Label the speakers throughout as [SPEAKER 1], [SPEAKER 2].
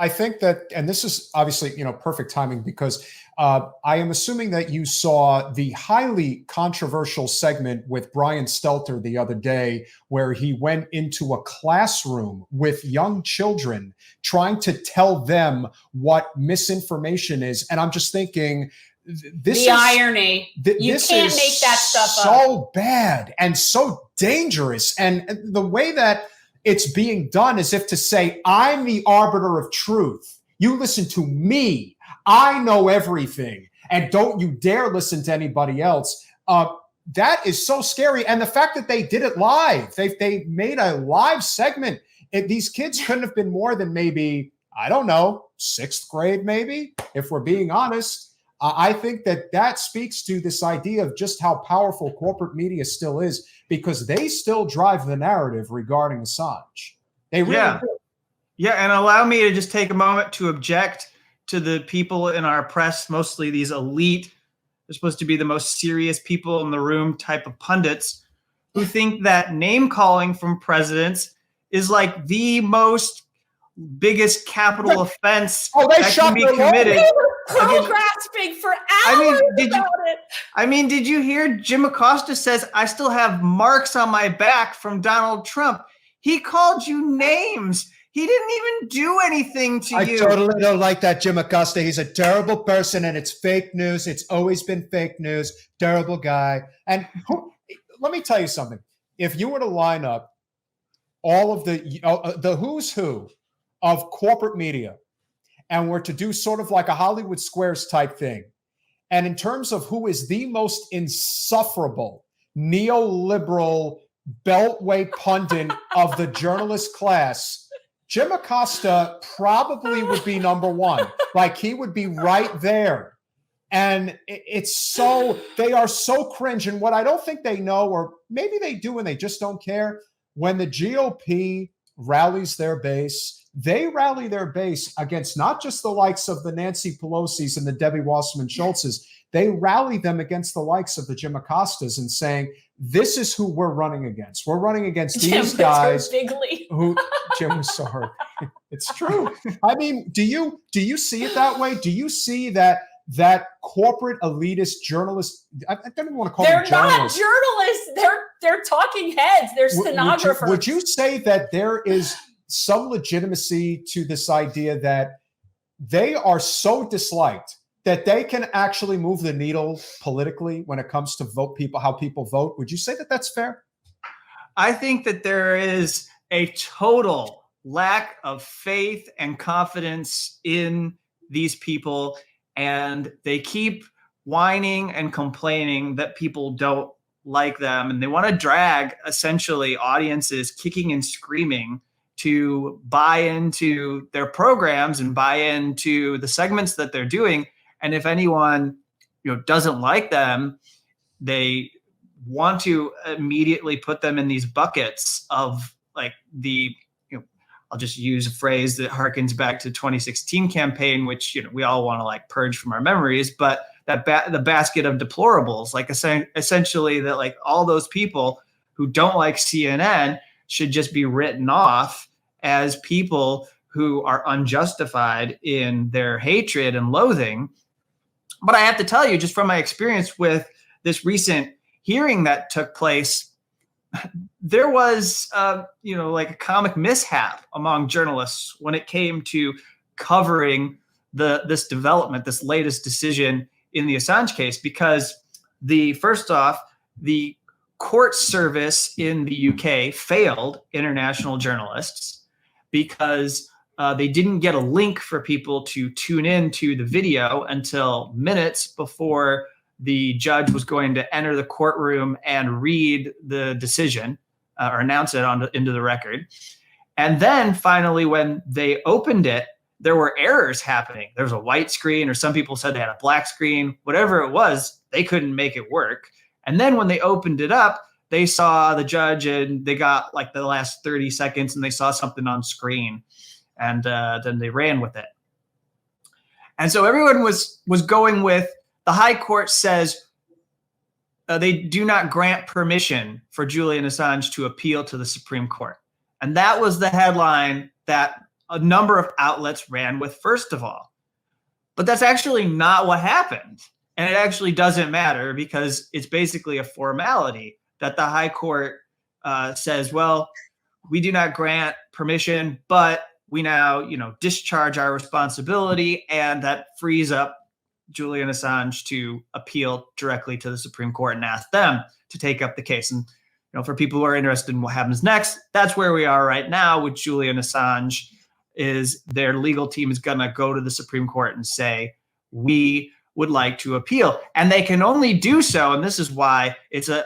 [SPEAKER 1] I think that, and this is obviously, perfect timing because I am assuming that you saw the highly controversial segment with Brian Stelter the other day, where he went into a classroom with young children trying to tell them what misinformation is. And I'm just thinking,
[SPEAKER 2] the irony. You can't make that stuff up.
[SPEAKER 1] So bad and so dangerous. And the way that it's being done as if to say, I'm the arbiter of truth. You listen to me. I know everything. And don't you dare listen to anybody else. That is so scary. And the fact that they did it live, they made a live segment. These kids couldn't have been more than maybe, I don't know, 6th grade maybe, if we're being honest. I think that speaks to this idea of just how powerful corporate media still is, because they still drive the narrative regarding Assange. They really do.
[SPEAKER 3] Yeah, and allow me to just take a moment to object to the people in our press, mostly these elite, they're supposed to be the most serious people in the room type of pundits, who think that name calling from presidents is like the most biggest capital offense that can be committed.
[SPEAKER 2] Grasping for hours
[SPEAKER 3] did you hear Jim Acosta says, I still have marks on my back from Donald Trump? He called you names. He didn't even do anything to you.
[SPEAKER 1] I totally don't like that Jim Acosta. He's a terrible person, and it's fake news. It's always been fake news. Terrible guy. And let me tell you something. If you were to line up all of the who's who of corporate media, and we're to do sort of like a Hollywood Squares type thing, and in terms of who is the most insufferable neoliberal beltway pundit of the journalist class, Jim Acosta probably would be number one. Like, he would be right there. And they are so cringe. And what I don't think they know, or maybe they do and they just don't care, when the GOP rallies their base, they rally their base against not just the likes of the Nancy Pelosi's and the Debbie Wasserman Schultz's. They rally them against the likes of the Jim Acostas and saying, this is who we're running against. We're running against these guys who Jim was so hurt. It's true. I mean, do you see it that way? Do you see that corporate elitist journalist? I don't even want to call them journalists.
[SPEAKER 2] They're not journalists. They're talking heads. They're stenographers.
[SPEAKER 1] Would you say that there is some legitimacy to this idea that they are so disliked that they can actually move the needle politically when it comes to how people vote? Would you say that that's fair?
[SPEAKER 3] I think that there is a total lack of faith and confidence in these people, and they keep whining and complaining that people don't like them, and they want to drag essentially audiences kicking and screaming to buy into their programs and buy into the segments that they're doing. And if anyone, doesn't like them, they want to immediately put them in these buckets of like I'll just use a phrase that harkens back to the 2016 campaign, which, we all want to like purge from our memories, but that the basket of deplorables, like essentially that like all those people who don't like CNN should just be written off as people who are unjustified in their hatred and loathing. But I have to tell you, just from my experience with this recent hearing that took place, there was, like a comic mishap among journalists when it came to covering this development, this latest decision in the Assange case, because first off, the court service in the UK failed international journalists because they didn't get a link for people to tune in to the video until minutes before the judge was going to enter the courtroom and read the decision or announce it into the record. And then finally, when they opened it, there were errors happening. There was a white screen, or some people said they had a black screen. Whatever it was, they couldn't make it work. And then when they opened it up, they saw the judge and they got like the last 30 seconds and they saw something on screen, and then they ran with it. And so everyone was going with, the high court says they do not grant permission for Julian Assange to appeal to the Supreme Court. And that was the headline that a number of outlets ran with first of all. But that's actually not what happened. And it actually doesn't matter because it's basically a formality that the high court says, well, we do not grant permission, but we now, discharge our responsibility, and that frees up Julian Assange to appeal directly to the Supreme Court and ask them to take up the case. And for people who are interested in what happens next, that's where we are right now with Julian Assange. Is their legal team is going to go to the Supreme Court and say, we would like to appeal. And they can only do so, and this is why it's a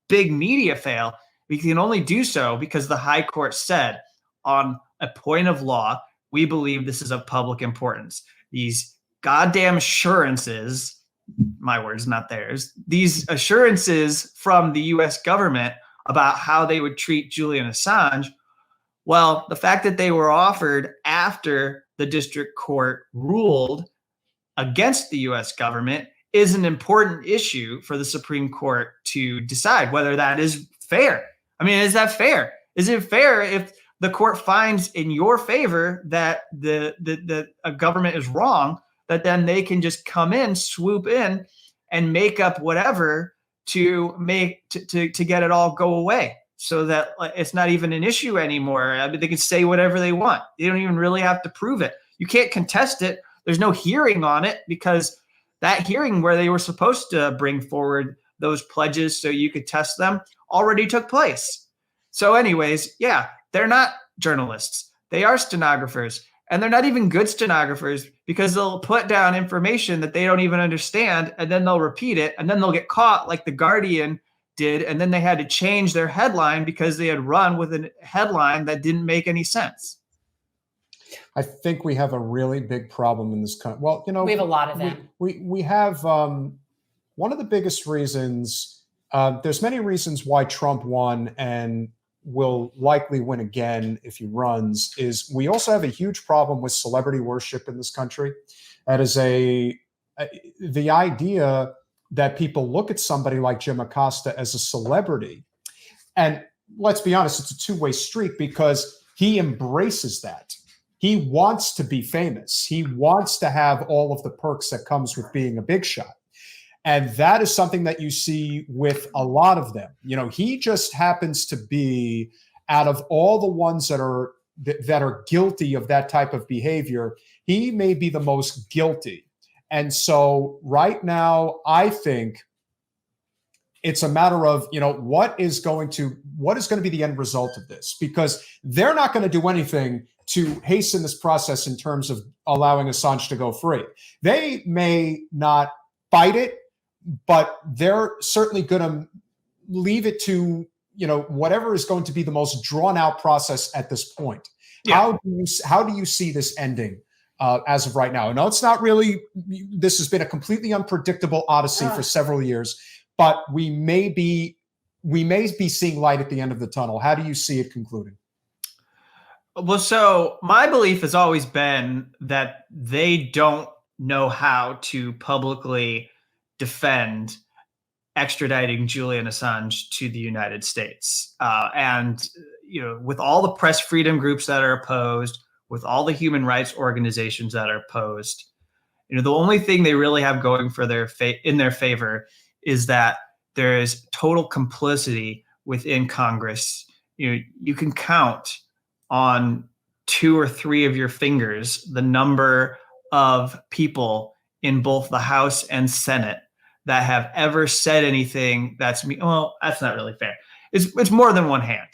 [SPEAKER 3] big media fail, we can only do so because the high court said on a point of law, we believe this is of public importance. These goddamn assurances, my words, not theirs, these assurances from the US government about how they would treat Julian Assange, well, the fact that they were offered after the district court ruled against the US government is an important issue for the Supreme Court to decide whether that is fair. I mean, is that fair? Is it fair if the court finds in your favor that a government is wrong, that then they can just come in, swoop in, and make up whatever to get it all go away, so that it's not even an issue anymore? I mean, they can say whatever they want. They don't even really have to prove it. You can't contest it. There's no hearing on it because that hearing where they were supposed to bring forward those pledges so you could test them already took place. So anyways, yeah, they're not journalists. They are stenographers, and they're not even good stenographers because they'll put down information that they don't even understand, and then they'll repeat it, and then they'll get caught like The Guardian did, and then they had to change their headline because they had run with a headline that didn't make any sense.
[SPEAKER 1] I think we have a really big problem in this country. Well,
[SPEAKER 2] we have a lot of them.
[SPEAKER 1] We have one of the biggest reasons. There's many reasons why Trump won and will likely win again if he runs. Is we also have a huge problem with celebrity worship in this country. That is the idea that people look at somebody like Jim Acosta as a celebrity, and let's be honest, it's a two-way street because he embraces that. He wants to be famous. He wants to have all of the perks that comes with being a big shot. And that is something that you see with a lot of them. He just happens to be, out of all the ones that are guilty of that type of behavior, he may be the most guilty. And so right now, I think it's a matter of, what is going to be the end result of this? Because they're not going to do anything to hasten this process in terms of allowing Assange to go free. They may not fight it, but they're certainly going to leave it to, whatever is going to be the most drawn out process at this point. Yeah. How do you see this ending as of right now? No, it's not really, this has been a completely unpredictable odyssey for several years, but we may be seeing light at the end of the tunnel. How do you see it concluding?
[SPEAKER 3] Well, so my belief has always been that they don't know how to publicly defend extraditing Julian Assange to the United States. And with all the press freedom groups that are opposed, with all the human rights organizations that are opposed, the only thing they really have going for in their favor is that there is total complicity within Congress. You can count on 2 or 3 of your fingers the number of people in both the House and Senate that have ever said anything that's that's not really fair. It's more than one hand.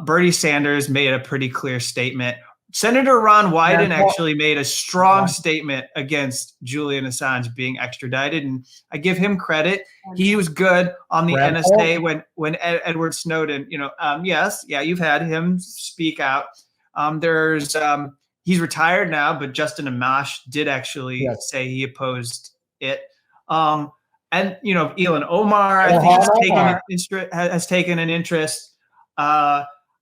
[SPEAKER 3] Bernie Sanders made a pretty clear statement. Senator Ron Wyden actually made a strong statement against Julian Assange being extradited, and I give him credit. He was good on the NSA when Edward Snowden, you've had him speak out. He's retired now, but Justin Amash did actually say he opposed it. And Ilhan Omar, I think, has taken an interest.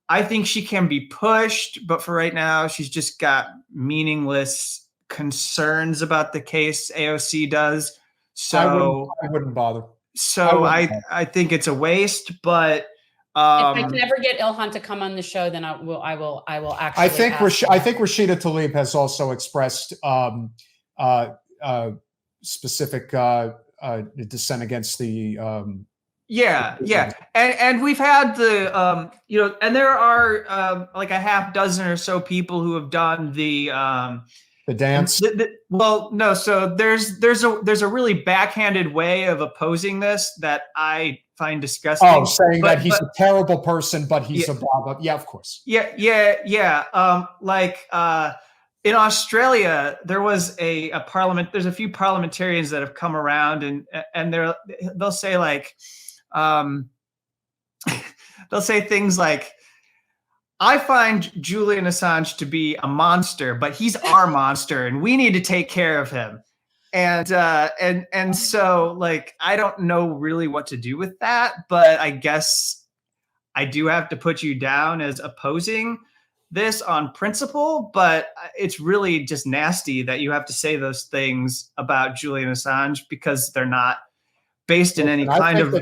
[SPEAKER 3] I think she can be pushed, but for right now, she's just got meaningless concerns about the case. AOC does. So
[SPEAKER 1] I wouldn't bother.
[SPEAKER 3] So I think it's a waste, but
[SPEAKER 2] If I can ever get Ilhan to come on the show, then I will actually.
[SPEAKER 1] I think Rashida Tlaib has also expressed specific dissent against the.
[SPEAKER 3] And we've had the and there are like a half dozen or so people who have done the
[SPEAKER 1] dance.
[SPEAKER 3] So there's a really backhanded way of opposing this that I find disgusting.
[SPEAKER 1] Oh, saying that he's a terrible person, but he's a blah blah. Yeah, of course.
[SPEAKER 3] In Australia, there was a parliament. There's a few parliamentarians that have come around, and they'll say like, they'll say things like, "I find Julian Assange to be a monster, but he's our monster, and we need to take care of him." And so like, I don't know really what to do with that, but I guess I do have to put you down as opposing this on principle. But it's really just nasty that you have to say those things about Julian Assange because they're not based in any kind of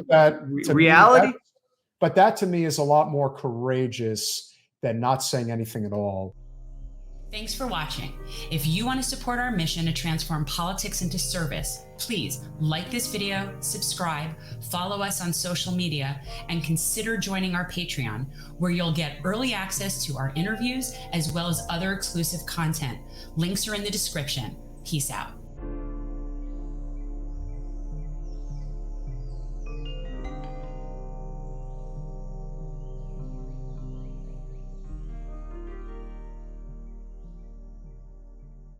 [SPEAKER 3] reality.
[SPEAKER 1] But that to me is a lot more courageous than not saying anything at all.
[SPEAKER 4] Thanks for watching. If you want to support our mission to transform politics into service, please like this video, subscribe, follow us on social media, and consider joining our Patreon, where you'll get early access to our interviews as well as other exclusive content. Links are in the description. Peace out.